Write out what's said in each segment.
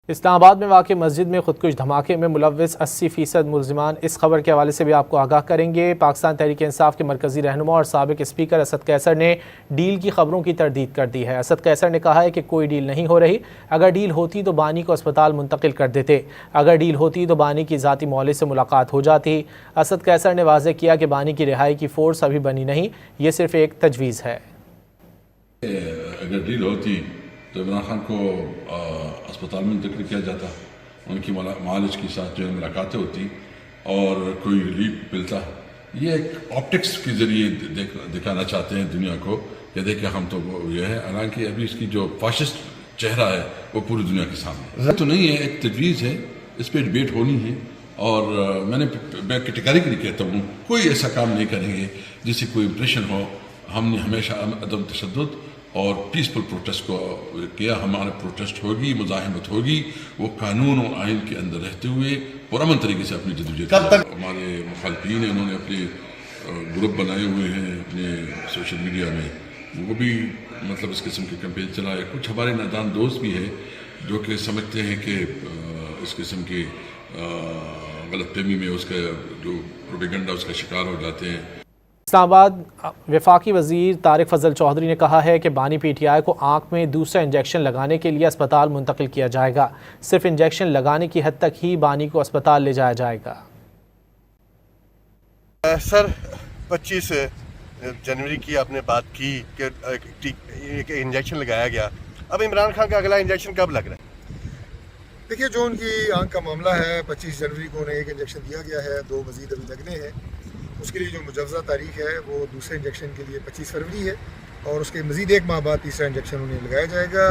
اسلام آباد میں واقع مسجد میں خودکش دھماکے میں ملوث 80% ملزمان، اس خبر کے حوالے سے بھی آپ کو آگاہ کریں گے۔ پاکستان تحریک انصاف کے مرکزی رہنما اور سابق اسپیکر اسد قیصر نے ڈیل کی خبروں کی تردید کر دی ہے۔ اسد قیصر نے کہا ہے کہ کوئی ڈیل نہیں ہو رہی، اگر ڈیل ہوتی تو بانی کو اسپتال منتقل کر دیتے، اگر ڈیل ہوتی تو بانی کی ذاتی مولد سے ملاقات ہو جاتی۔ اسد قیصر نے واضح کیا کہ بانی کی رہائی کی فورس ابھی بنی نہیں، یہ صرف ایک تجویز ہے۔ اگر ڈیل ہوتی تو عمران خان کو اسپتال میں منتقل کیا جاتا، ان کی معالج کے ساتھ جو ملاقاتیں ہوتی اور کوئی ریلیف ملتا۔ یہ ایک آپٹکس کے ذریعے دکھانا چاہتے ہیں دنیا کو کہ دیکھیں ہم تو یہ ہے، حالانکہ ابھی اس کی جو فاشسٹ چہرہ ہے وہ پوری دنیا کے سامنے تو نہیں ہے، ایک تجویز ہے، اس پہ ڈبیٹ ہونی ہے۔ اور میں کیٹیگریکلی کہتا ہوں کوئی ایسا کام نہیں کریں گے جس سے کوئی امپریشن ہو۔ ہم نے ہمیشہ عدم تشدد اور پیسفل پروٹیسٹ کو کیا، ہمارا پروٹیسٹ ہوگی، مزاحمت ہوگی، وہ قانون اور آئین کے اندر رہتے ہوئے پرامن طریقے سے اپنی جدوجہد کب تک ہمارے مخالفین ہیں، انہوں نے اپنے گروپ بنائے ہوئے ہیں اپنے سوشل میڈیا میں، وہ بھی مطلب اس قسم کے کیمپین چلائے۔ کچھ ہمارے نادان دوست بھی ہیں جو کہ سمجھتے ہیں کہ اس قسم کی غلط فہمی میں اس کا جو پروپیگنڈا اس کا شکار ہو جاتے ہیں۔ اسلام آباد وفاقی وزیر طارق فضل چودھری نے کہا ہے کہ بانی پی ٹی آئی کو آنکھ میں دوسرا انجیکشن لگانے کے لیے اسپتال منتقل کیا جائے گا، صرف انجیکشن لگانے کی حد تک ہی بانی کو اسپتال لے جایا جائے گا۔ سر 25 جنوری کی آپ نے بات کی کہ ایک انجیکشن لگایا گیا، اب عمران خان کا اگلا انجیکشن کب لگ رہا ہے؟ دیکھیے، جو ان کی آنکھ کا معاملہ ہے 25 جنوری کو انہیں ایک انجیکشن دیا گیا ہے، 2 مزید ابھی لگنے ہیں۔ اس کے لیے جو مجوزہ تاریخ ہے وہ دوسرے انجیکشن کے لیے 25 فروری ہے، اور اس کے مزید ایک ماہ بعد تیسرا انجیکشن انہیں لگایا جائے گا،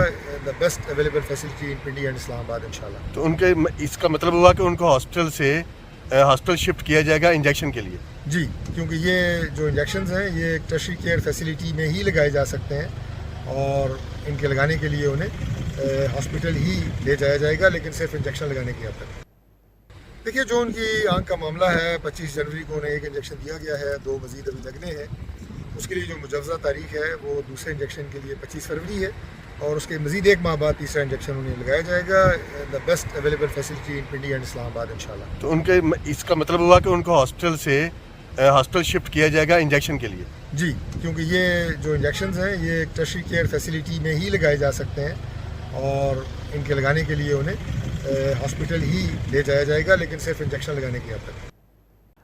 the best available facility in Pindi and Islamabad انشاءاللہ۔ تو ان کے اس کا مطلب ہوا کہ ان کو ہاسپٹل شفٹ کیا جائے گا انجیکشن کے لیے؟ جی، کیونکہ یہ جو انجیکشنز ہیں یہ ایک ٹرشری کیئر فیسلٹی میں ہی لگائے جا سکتے ہیں، اور ان کے لگانے کے لیے انہیں ہاسپٹل ہی لے جایا جائے گا، لیکن صرف انجیکشن لگانے کی حد تک۔ دیکھیے، جو ان کی آنکھ کا معاملہ ہے 25 جنوری کو انہیں ایک انجیکشن دیا گیا ہے، 2 مزید ابھی لگنے ہیں۔ اس کے لیے جو مجوزہ تاریخ ہے وہ دوسرے انجیکشن کے لیے 25 فروری ہے، اور اس کے مزید ایک ماہ بعد تیسرا انجیکشن انہیں لگایا جائے گا، the best available facility in Pindi and Islamabad انشاءاللہ۔ تو ان کے اس کا مطلب ہوا کہ ان کو ہاسپٹل شفٹ کیا جائے گا انجیکشن کے لیے؟ جی، کیونکہ یہ جو انجیکشنز ہیں یہ ایک ٹرشری کیئر فیسلٹی میں ہی لگائے جا سکتے ہیں، اور ان کے لگانے کے لیے انہیں ہاسپٹل ہی لے جایا جائے گا، لیکن صرف انجیکشن لگانے کی حد تک۔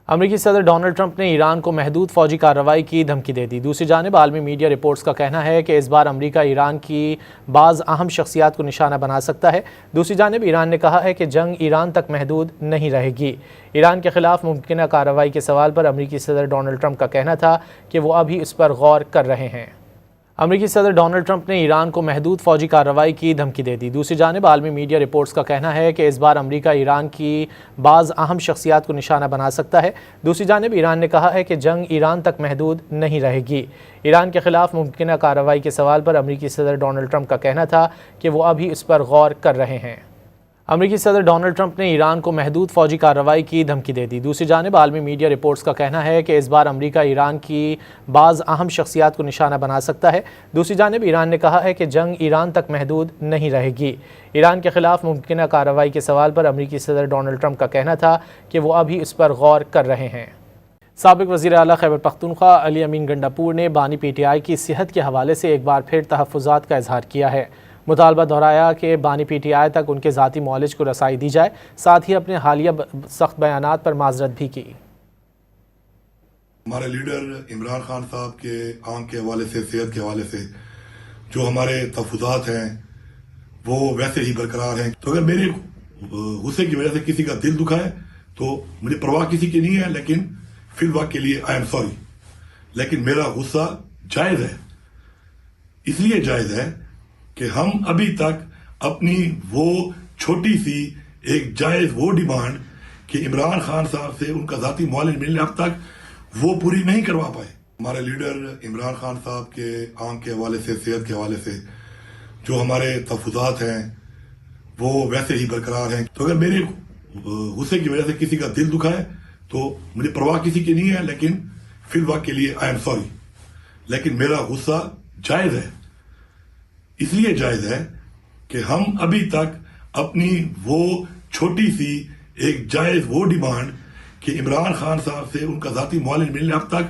امریکی صدر ڈونلڈ ٹرمپ نے ایران کو محدود فوجی کارروائی کی دھمکی دے دی۔ دوسری جانب عالمی میڈیا رپورٹس کا کہنا ہے کہ اس بار امریکہ ایران کی بعض اہم شخصیات کو نشانہ بنا سکتا ہے۔ دوسری جانب ایران نے کہا ہے کہ جنگ ایران تک محدود نہیں رہے گی۔ ایران کے خلاف ممکنہ کارروائی کے سوال پر امریکی صدر ڈونلڈ ٹرمپ کا کہنا تھا کہ وہ ابھی اس پر غور کر رہے ہیں۔ امریکی صدر ڈونلڈ ٹرمپ نے ایران کو محدود فوجی کارروائی کی دھمکی دے دی۔ دوسری جانب عالمی میڈیا رپورٹس کا کہنا ہے کہ اس بار امریکہ ایران کی بعض اہم شخصیات کو نشانہ بنا سکتا ہے۔ دوسری جانب ایران نے کہا ہے کہ جنگ ایران تک محدود نہیں رہے گی۔ ایران کے خلاف ممکنہ کارروائی کے سوال پر امریکی صدر ڈونلڈ ٹرمپ کا کہنا تھا کہ وہ ابھی اس پر غور کر رہے ہیں۔ امریکی صدر ڈونلڈ ٹرمپ نے ایران کو محدود فوجی کارروائی کی دھمکی دے دی۔ دوسری جانب عالمی میڈیا رپورٹس کا کہنا ہے کہ اس بار امریکہ ایران کی بعض اہم شخصیات کو نشانہ بنا سکتا ہے۔ دوسری جانب ایران نے کہا ہے کہ جنگ ایران تک محدود نہیں رہے گی۔ ایران کے خلاف ممکنہ کارروائی کے سوال پر امریکی صدر ڈونلڈ ٹرمپ کا کہنا تھا کہ وہ ابھی اس پر غور کر رہے ہیں۔ سابق وزیر اعلیٰ خیبر پختونخوا علی امین گنڈاپور نے بانی پی ٹی آئی کی صحت کے حوالے سے ایک بار پھر تحفظات کا اظہار کیا ہے۔ مطالبہ دہرایا کہ بانی پی ٹی آئی تک ان کے ذاتی معالج کو رسائی دی جائے، ساتھ ہی اپنے حالیہ سخت بیانات پر معذرت بھی کی۔ ہمارے لیڈر عمران خان صاحب کے آنکھ کے حوالے سے، صحت کے حوالے سے جو ہمارے تحفظات ہیں وہ ویسے ہی برقرار ہیں۔ تو اگر میرے غصے کی وجہ سے کسی کا دل دکھا ہے تو مجھے پرواہ کسی کی نہیں ہے، لیکن فی الوقت کے لیے آئی ایم سوری، لیکن میرا غصہ جائز ہے۔ اس لیے جائز ہے کہ ہم ابھی تک اپنی وہ چھوٹی سی ایک جائز وہ ڈیمانڈ کہ عمران خان صاحب سے ان کا ذاتی معالج ملنے اب تک وہ پوری نہیں کروا پائے۔ ہمارے لیڈر عمران خان صاحب کے آنکھ کے حوالے سے، صحت کے حوالے سے جو ہمارے تحفظات ہیں وہ ویسے ہی برقرار ہیں۔ تو اگر میرے غصے کی وجہ سے کسی کا دل دکھا ہے تو مجھے پرواہ کسی کی نہیں ہے، لیکن فی الوقت کے لیے آئی ایم سوری، لیکن میرا غصہ جائز ہے۔ اس لیے جائز ہے کہ ہم ابھی تک اپنی وہ چھوٹی سی ایک جائز وہ ڈیمانڈ کہ عمران خان صاحب سے ان کا ذاتی معالج ملنے اب تک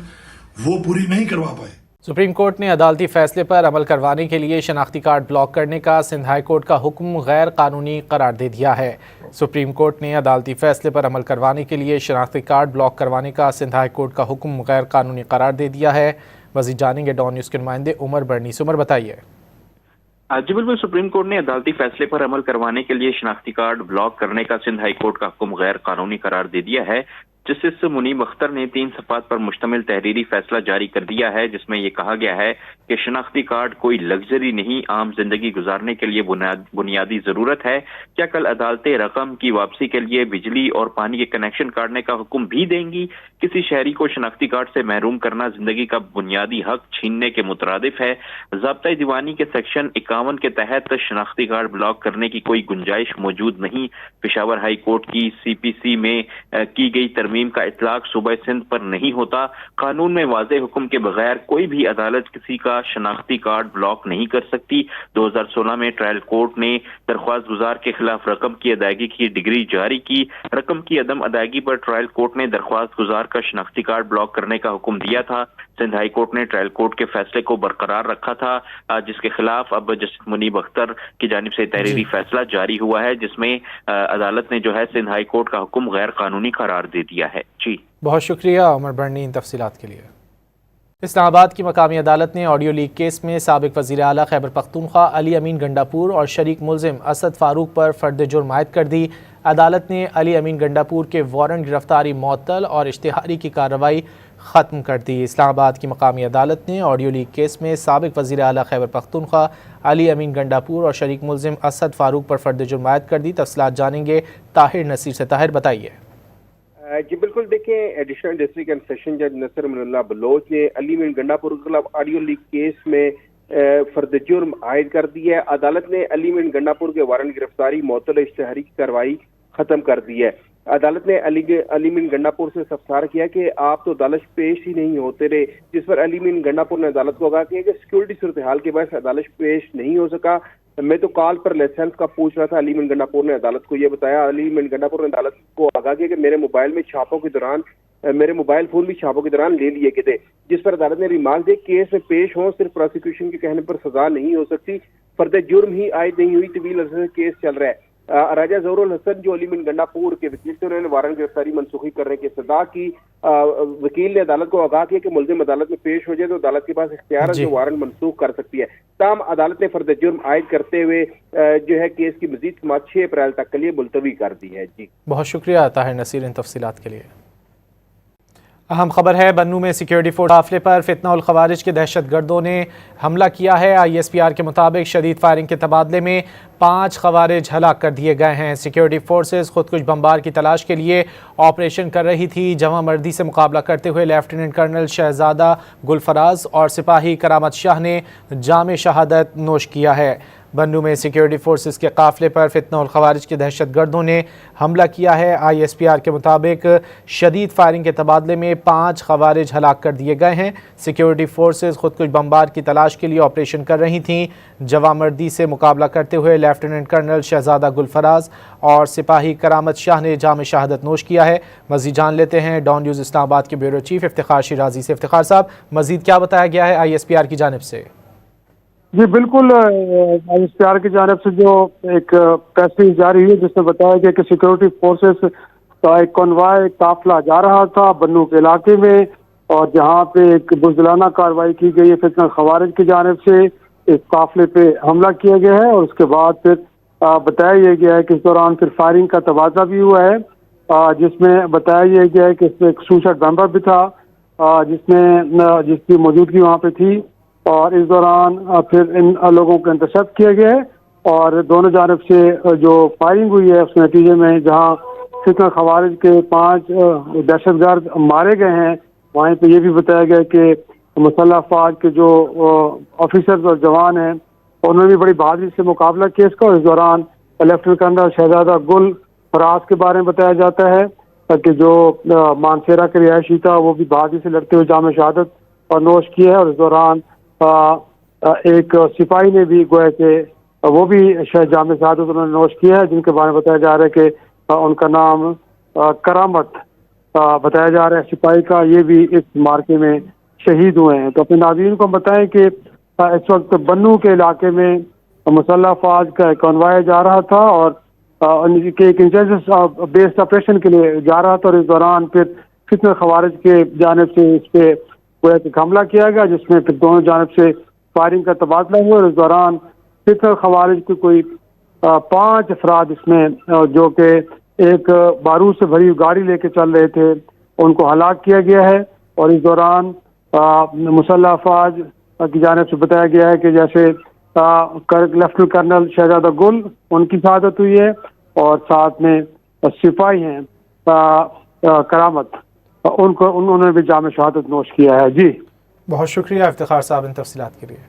وہ پوری نہیں کروا پائے۔ سپریم کورٹ نے عدالتی فیصلے پر عمل کروانے کے لیے شناختی کارڈ بلاک کرنے کا سندھ ہائی کورٹ کا حکم غیر قانونی قرار دے دیا ہے۔ سپریم کورٹ نے عدالتی فیصلے پر عمل کروانے کے لیے شناختی کارڈ بلاک کروانے کا سندھ ہائی کورٹ کا حکم غیر قانونی قرار دے دیا ہے۔ مزید جانیں گے ڈان نیوز کے نمائندے عمر برنیس۔ عمر بتائیے۔ جی بالکل، سپریم کورٹ نے عدالتی فیصلے پر عمل کروانے کے لیے شناختی کارڈ بلاک کرنے کا سندھ ہائی کورٹ کا حکم غیر قانونی قرار دے دیا ہے۔ جسٹس منیب اختر نے 3 صفحات پر مشتمل تحریری فیصلہ جاری کر دیا ہے، جس میں یہ کہا گیا ہے کہ شناختی کارڈ کوئی لگژری نہیں، عام زندگی گزارنے کے لیے بنیادی ضرورت ہے۔ کیا کل عدالتیں رقم کی واپسی کے لیے بجلی اور پانی کے کنیکشن کاٹنے کا حکم بھی دیں گی؟ کسی شہری کو شناختی کارڈ سے محروم کرنا زندگی کا بنیادی حق چھیننے کے مترادف ہے۔ ضابطۂ دیوانی کے سیکشن 51 کے تحت شناختی کارڈ بلاک کرنے کی کوئی گنجائش موجود نہیں۔ پشاور ہائی کورٹ کی CPC میں کی گئی ترمیم کا اطلاق صوبہ سندھ پر نہیں ہوتا۔ قانون میں واضح حکم کے بغیر کوئی بھی عدالت کسی کا شناختی کارڈ بلاک نہیں کر سکتی۔ 2016 میں ٹرائل کورٹ نے درخواست گزار کے خلاف رقم کی ادائیگی کی ڈگری جاری کی۔ رقم کی عدم ادائیگی پر ٹرائل کورٹ نے درخواست گزار کا شناختی کارڈ بلاک کرنے کا حکم دیا تھا۔ سندھ ہائی کورٹ نے ٹرائل کورٹ کے فیصلے کو برقرار رکھا تھا، جس کے خلاف اب جسٹس منیب اختر کی جانب سے تحریری فیصلہ جاری ہوا ہے، جس میں عدالت نے جو ہے سندھ ہائی کورٹ کا حکم غیر قانونی قرار دے دیا ہے۔ جی بہت شکریہ عمر برنی ان تفصیلات کے لیے۔ اسلام آباد کی مقامی عدالت نے آڈیو لیک کیس میں سابق وزیر اعلیٰ خیبر پختونخوا علی امین گنڈاپور اور شریک ملزم اسد فاروق پر فرد جرم عائد کر دی۔ عدالت نے علی امین گنڈاپور کے وارنٹ گرفتاری معطل اور اشتہاری کی کارروائی ختم کر دی۔ اسلام آباد کی مقامی عدالت نے آڈیو لیک کیس میں سابق وزیر اعلیٰ خیبر پختونخوا علی امین گنڈاپور اور شریک ملزم اسد فاروق پر فرد جرم عائد کر دی۔ تفصیلات جانیں گے طاہر نصیر سے۔ طاہر بتائیے۔ جی بالکل، دیکھیں ایڈیشنل ڈسٹرکٹ اینڈ سیشن جج نصر من اللہ بلوچ نے علی امین گنڈاپور کے خلاف آڈیو لیک کیس میں فرد جرم عائد کر دی ہے۔ عدالت نے علی امین گنڈاپور کے وارنٹ گرفتاری معطل اشتہاری کی کارروائی ختم کر دی ہے۔ عدالت نے علی امین گنڈاپور سے استفسار کیا کہ آپ تو عدالت پیش ہی نہیں ہوتے رہے، جس پر علی امین گنڈاپور نے عدالت کو کہا کہ سیکورٹی صورتحال کے باعث عدالت پیش نہیں ہو سکا، میں تو کال پر لائسنس کا پوچھ رہا تھا۔ علی امین گنڈاپور نے عدالت کو یہ بتایا۔ علی امین گنڈاپور نے عدالت کو آگاہ کیا کہ میرے موبائل فون بھی چھاپوں کے دوران لے لیے گئے تھے، جس پر عدالت نے ریمارک دی کیس میں پیش ہوں صرف پروسیکیوشن کے کہنے پر سزا نہیں ہو سکتی، فرد جرم ہی عائد نہیں ہوئی، طویل عرصے سے کیس چل رہا ہے۔ راجہ ظہور الحسن جو علی امین گنڈاپور کے وکیل تھے، انہوں نے وارنٹ گرفتاری منسوخی کرنے کی استدعا کی۔ وکیل نے عدالت کو آگاہ کیا کہ ملزم عدالت میں پیش ہو جائے تو عدالت کے پاس اختیار ہے جو وارنٹ منسوخ کر سکتی ہے۔ تاہم عدالت نے فرد جرم عائد کرتے ہوئے جو ہے کیس کی مزید سماعت 6 اپریل تک کے لیے ملتوی کر دی ہے۔ جی بہت شکریہ طاہر نصیر ان تفصیلات کے لیے۔ اہم خبر ہے، بنوں میں سیکیورٹی فورس قافلے پر فتنہ الخوارج کے دہشت گردوں نے حملہ کیا ہے۔ ISPR کے مطابق شدید فائرنگ کے تبادلے میں 5 خوارج ہلاک کر دیے گئے ہیں۔ سیکیورٹی فورسز خودکش بمبار کی تلاش کے لیے آپریشن کر رہی تھی۔ جواں مردی سے مقابلہ کرتے ہوئے لیفٹیننٹ کرنل شہزادہ گلفراز اور سپاہی کرامت شاہ نے جام شہادت نوش کیا ہے۔ بنوں میں سیکیورٹی فورسز کے قافلے پر فتنہ الخوارج کے دہشت گردوں نے حملہ کیا ہے۔ ISPR کے مطابق شدید فائرنگ کے تبادلے میں 5 خوارج ہلاک کر دیے گئے ہیں۔ سیکیورٹی فورسز خودکش بمبار کی تلاش کے لیے آپریشن کر رہی تھیں۔ جواں مردی سے مقابلہ کرتے ہوئے لیفٹیننٹ کرنل شہزادہ گلفراز اور سپاہی کرامت شاہ نے جام شہادت نوش کیا ہے۔ مزید جان لیتے ہیں ڈان نیوز اسلام آباد کے بیورو چیف افتخار شیرازی سے۔ افتخار صاحب، مزید کیا بتایا گیا ہے ISPR کی جانب سے؟ جی بالکل، ISPR کی جانب سے جو ایک پیسری جاری ہوئی جس میں بتایا گیا کہ سیکورٹی فورسز کا ایک کنوائے قافلہ جا رہا تھا بنوں کے علاقے میں، اور جہاں پہ ایک بزدلانہ کارروائی کی گئی ہے فتنہ خوارج کی جانب سے، اس قافلے پہ حملہ کیا گیا ہے، اور اس کے بعد پھر بتایا یہ گیا ہے کہ اس دوران پھر فائرنگ کا تبادلہ بھی ہوا ہے، جس میں بتایا یہ گیا ہے کہ اس میں ایک سوسائڈ بمبر بھی تھا جس کی موجودگی وہاں پہ تھی، اور اس دوران پھر ان لوگوں کو انٹرسیپٹ کیا گیا ہے، اور دونوں جانب سے جو فائرنگ ہوئی ہے اس کے نتیجے میں جہاں فتنہ خوارج کے 5 دہشت گرد مارے گئے ہیں، وہیں پہ یہ بھی بتایا گیا کہ مسلح افواج کے جو آفیسرز اور جوان ہیں انہوں نے بھی بڑی بہادری سے مقابلہ کیا اس کا۔ اس دوران لیفٹیننٹ کرنل شہزادہ گل فراز کے بارے میں بتایا جاتا ہے کہ جو مانسیرا کے رہائشی تھا وہ بھی بہادری سے لڑتے ہوئے جام شہادت اور نوش کیا ہے، اور اس دوران ایک سپاہی نے بھی گویا کہ وہ بھی شاید جام شہادت انہوں نے نوش کیا ہے، جن کے بارے میں بتایا جا رہا ہے کہ ان کا نام کرامت بتایا جا رہا ہے سپاہی کا، یہ بھی اس مارکے میں شہید ہوئے ہیں۔ تو اپنے ناظرین کو ہم بتائیں کہ اس وقت بنو کے علاقے میں مسلح افواج کا ایک کنوائے جا رہا تھا اور ایک انٹیلیجنس بیسڈ آپریشن کے لیے جا رہا تھا، اور اس دوران پھر فتنہ خوارج کے جانب سے اس پہ گویا کہ حملہ کیا گیا، جس میں پھر دونوں جانب سے فائرنگ کا تبادلہ ہوا، اور اس دوران فتنہ خوارج کی کوئی 5 افراد اس میں جو کہ ایک بارود سے بھری گاڑی لے کے چل رہے تھے، ان کو ہلاک کیا گیا ہے۔ اور اس دوران مسلح افواج کی جانب سے بتایا گیا ہے کہ جیسے لیفٹنٹ کرنل شہزادہ گل ان کی شہادت ہوئی ہے، اور ساتھ میں سپاہی ہیں کرامت، انہوں نے بھی جام شہادت نوش کیا ہے۔ جی بہت شکریہ افتخار صاحب ان تفصیلات کے لیے۔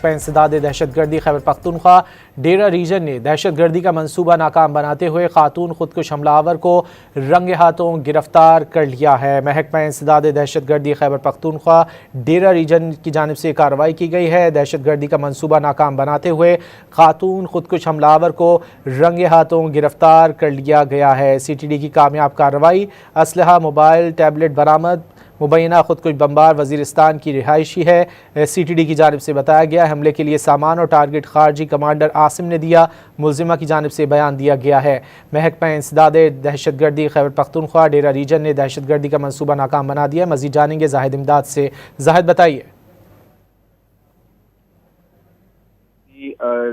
انسداد دہشت گردی خیبر پختونخوا ڈیرہ ریجن نے دہشت گردی کا منصوبہ ناکام بناتے ہوئے خاتون خودکش حملہ آور کو رنگ ہاتھوں گرفتار کر لیا ہے۔ محکمہ انسداد دہشت گردی خیبر پختونخوا ڈیرہ ریجن کی جانب سے کارروائی کی گئی ہے۔ دہشت گردی کا منصوبہ ناکام بناتے ہوئے خاتون خودکش حملہ آور کو رنگ ہاتھوں گرفتار کر لیا گیا ہے۔ سی ٹی ڈی کی کامیاب کارروائی، اسلحہ، موبائل، ٹیبلٹ برآمد۔ مبینہ خودکش بمبار وزیرستان کی رہائشی ہے۔ سی ٹی ڈی کی جانب سے بتایا گیا حملے کے لیے سامان اور ٹارگٹ خارجی کمانڈر عاصم نے دیا، ملزمہ کی جانب سے بیان دیا گیا ہے۔ محکمہ انسداد دہشت گردی خیبر پختونخوا ڈیرہ ریجن نے دہشت گردی کا منصوبہ ناکام بنا دیا۔ مزید جانیں گے زاہد امداد سے۔ زاہد بتائیے۔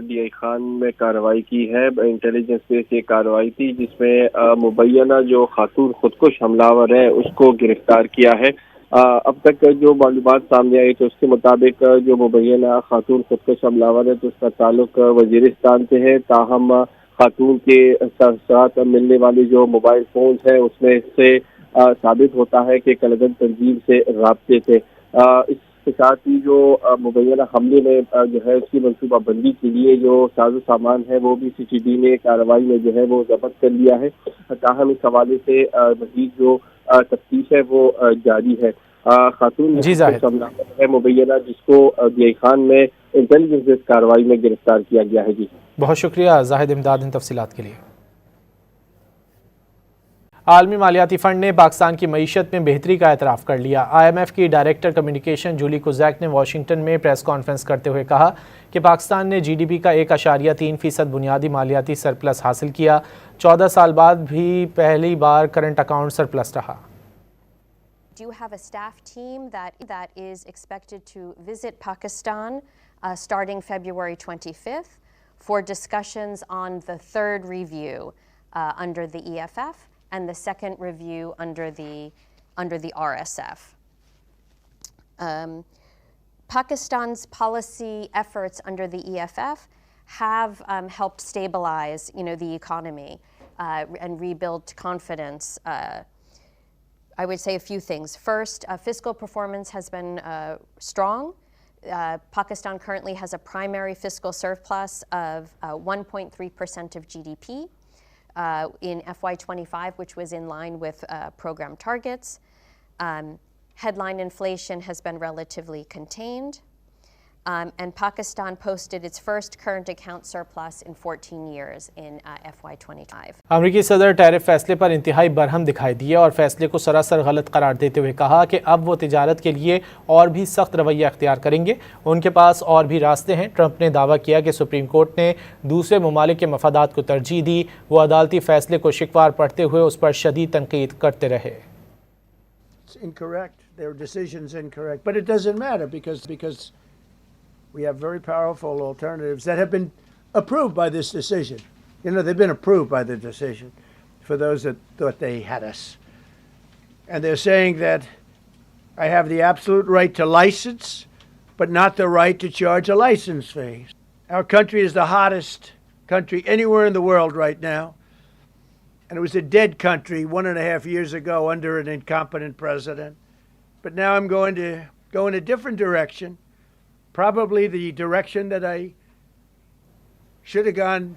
ڈی آئی خان میں کارروائی کی ہے، انٹیلیجنس بیس یہ کارروائی تھی جس میں مبینہ جو خاتون خودکش حملہ آور ہے اس کو گرفتار کیا ہے۔ اب تک جو معلومات سامنے آئی تو اس کے مطابق جو مبینہ خاتون خودکش حملہ آور ہے تو اس کا تعلق وزیرستان سے ہے، تاہم خاتون کے ساتھ ملنے والی جو موبائل فونز ہیں اس میں سے ثابت ہوتا ہے کہ کلگن تنظیم سے رابطے تھے۔ اس کے ساتھ ہی جو مبینہ حملے میں جو ہے اس کی منصوبہ بندی کے لیے جو ساز و سامان ہے وہ بھی سی ٹی ڈی نے کارروائی میں جو ہے وہ ضبط کر لیا ہے۔ تاہم اس حوالے سے مزید جو تفتیش ہے وہ جاری ہے۔ خاتون ہے مبینہ جس کو ڈی آئی خان میں انٹیلیجنس کارروائی میں گرفتار کیا گیا ہے۔ جی بہت شکریہ زاہد امداد ان تفصیلات کے لیے۔ عالمی مالیاتی فنڈ نے پاکستان کی معیشت میں بہتری کا اعتراف کر لیا۔ آئی ایم ایف کی ڈائریکٹر کمیونیکیشن جولی کوزیک نے واشنگٹن میں پریس کانفرنس کرتے ہوئے کہا کہ پاکستان نے جی ڈی پی کا 1.3% بنیادی مالیاتی سرپلس حاصل کیا۔ 14 سال بعد بھی پہلی بار کرنٹ اکاؤنٹ سرپلس رہا۔ Do have a staff team that is expected to visit Pakistan starting February 25th for discussions on the third review under the EFF and the second review under the RSF. Pakistan's policy efforts under the EFF have helped stabilize, the economy and rebuild confidence. I would say a few things. First, fiscal performance has been strong. Pakistan currently has a primary fiscal surplus of 1.3% of GDP in FY25, which was in line with program targets. Headline inflation has been relatively contained. And Pakistan posted its first current account surplus in 14 years in FY25. امریکی صدر tariff فیصلے پر انتہائی برہم دکھائی دیے اور فیصلے کو سراسر غلط قرار دیتے ہوئے کہا کہ اب وہ تجارت کے لیے اور بھی سخت رویہ اختیار کریں گے۔ ان کے پاس اور بھی راستے ہیں۔ ٹرمپ نے دعویٰ کیا کہ سپریم کورٹ نے دوسرے ممالک کے مفادات کو ترجیح دی۔ وہ عدالتی فیصلے کو شکوار پڑھتے ہوئے اس پر شدید تنقید کرتے رہے۔ It's incorrect. Their decision's incorrect. But it doesn't matter because we have very powerful alternatives that have been approved by this decision. They've been approved by the decision for those that thought they had us. And they're saying that I have the absolute right to license, but not the right to charge a license fee. Our country is the hottest country anywhere in the world right now. And it was a dead country 1.5 years ago under an incompetent president. But now I'm going to go in a different direction, probably the direction that I should have gone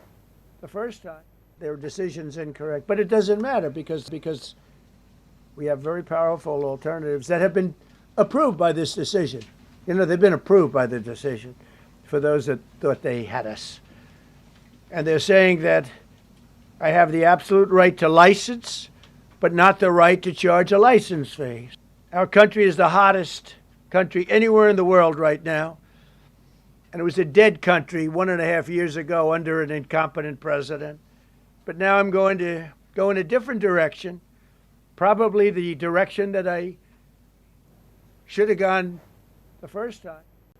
the first time. Their decision's incorrect, but it doesn't matter because we have very powerful alternatives that have been approved by this decision. You know, they've been approved by the decision for those that thought they had us. And they're saying that I have the absolute right to license, but not the right to charge a license fee. Our country is the hottest country anywhere in the world right now. And it was a dead country 1.5 years ago under an incompetent president. But now I'm going to go in a different direction, probably the direction that I should have gone the first time.